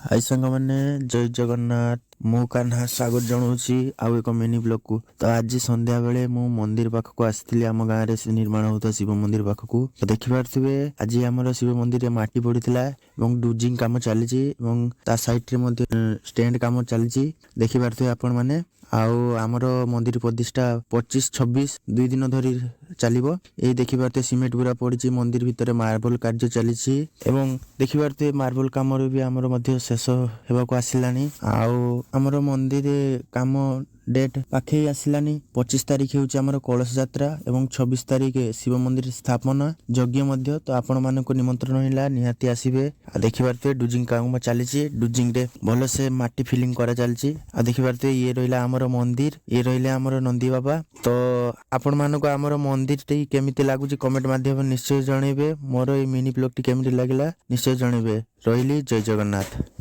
हाय सांग मैंने जय जगन्नाथ मु कान्हा स्वागत जनाऊँगी आउ एक मिनी ब्लॉग को। तो आज संध्या बेले मु मंदिर पाखक आसती आम गाँव में निर्माण होता शिव मंदिर पाखक तो देखिपे आज आम शिव मंदिर माटी पड़ता डुजिंग कम चली साइड स्टैंड कम चली देखिपे आपण मैंने आमर मंदिर प्रतिष्ठा 25-26 2 दिन धरी चलो ये देखिपे सीमेंट पूरा पड़ी मंदिर भितर मार्बल कार्य चली देखिपे मार्बल कम भी आमर शेष होगा आसलानी आमर मंदिर काम डेट पाखे आसलानी 25 तारिख हूँ आमर कलश यात्रा एवं 26 तारिख शिव मंदिर स्थापना यज्ञ तो आपण मानक निमंत्रण है निहाती आसबे देखिपे डुजिंग काम चली डुजिंग रे भल से माटी फिलिंग करा चलची देखिपे ये रहा आमर मंदिर ये रही आमर नंदी बाबा। तो आपण मानक आमर मंदिर टी केमिति लागुची कमेंट माध्यम निश्चय जनइबे मोर ये मिनी ब्लॉग टी केमिति लागिला निश्चय जनइबे रहिली जय जगन्नाथ।